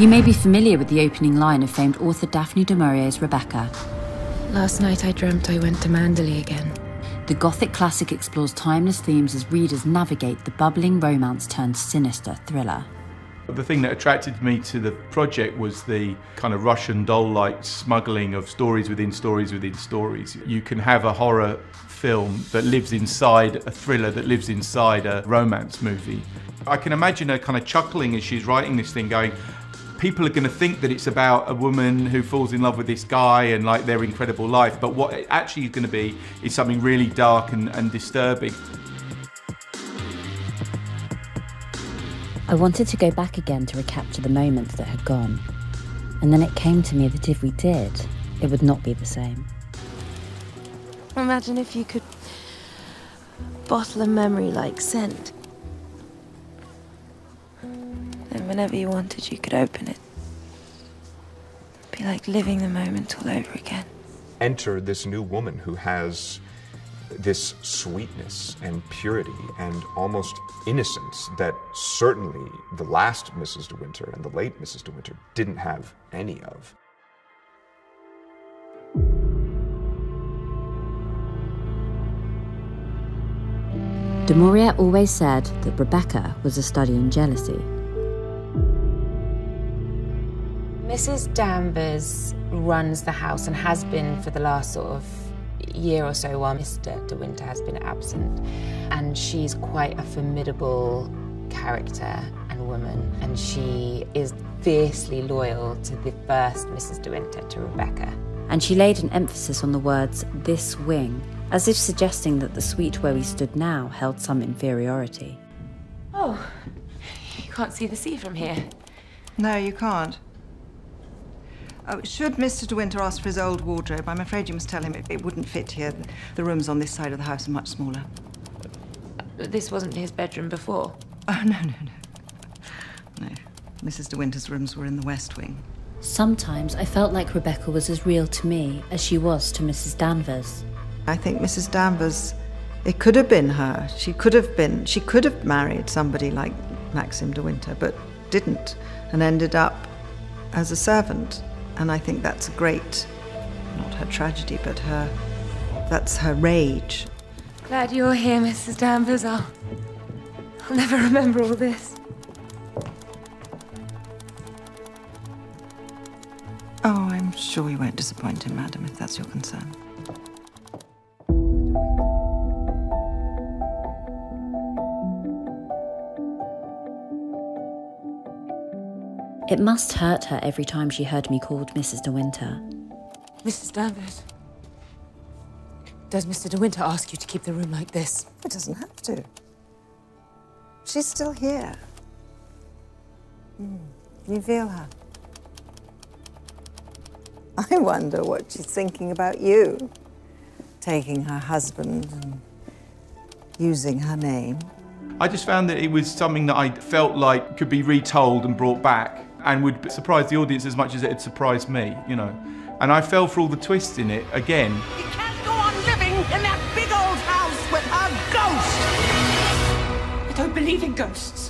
You may be familiar with the opening line of famed author Daphne du Maurier's Rebecca. Last night I dreamt I went to Manderley again. The Gothic classic explores timeless themes as readers navigate the bubbling romance-turned-sinister thriller. The thing that attracted me to the project was the kind of Russian doll-like smuggling of stories within stories within stories. You can have a horror film that lives inside a thriller that lives inside a romance movie. I can imagine her kind of chuckling as she's writing this thing, going, people are going to think that it's about a woman who falls in love with this guy and like their incredible life, but what it actually is going to be is something really dark and disturbing. I wanted to go back again to recapture the moments that had gone. And then it came to me that if we did, it would not be the same. Imagine if you could bottle a memory like scent. Then whenever you wanted, you could open it. It'd be like living the moment all over again. Enter this new woman who has this sweetness and purity and almost innocence that certainly the last Mrs. De Winter and the late Mrs. De Winter didn't have any of. De Maurier always said that Rebecca was a study in jealousy. Mrs. Danvers runs the house and has been for the last sort of year or so while Mr. De Winter has been absent. And she's quite a formidable character and woman, and she is fiercely loyal to the first Mrs. De Winter, to Rebecca. And she laid an emphasis on the words, this wing, as if suggesting that the suite where we stood now held some inferiority. Oh, you can't see the sea from here. No, you can't. Oh, should Mr. De Winter ask for his old wardrobe, I'm afraid you must tell him it wouldn't fit here. The rooms on this side of the house are much smaller. This wasn't his bedroom before? Oh, no. No. Mrs. De Winter's rooms were in the West Wing. Sometimes I felt like Rebecca was as real to me as she was to Mrs. Danvers. I think Mrs. Danvers, it could have been her. She could have married somebody like Maxim De Winter, but didn't, and ended up as a servant. And I think that's a great, not her tragedy, but that's her rage. Glad you're here, Mrs. Danvers. I'll never remember all this. Oh, I'm sure you won't disappoint him, madam, if that's your concern. It must hurt her every time she heard me called Mrs. De Winter. Mrs. Danvers, does Mr. De Winter ask you to keep the room like this? It doesn't have to. She's still here. Can you feel her? I wonder what she's thinking about you. Taking her husband and using her name. I just found that it was something that I felt like could be retold and brought back and would surprise the audience as much as it had surprised me, you know. And I fell for all the twists in it again. You can't go on living in that big old house with a ghost! I don't believe in ghosts.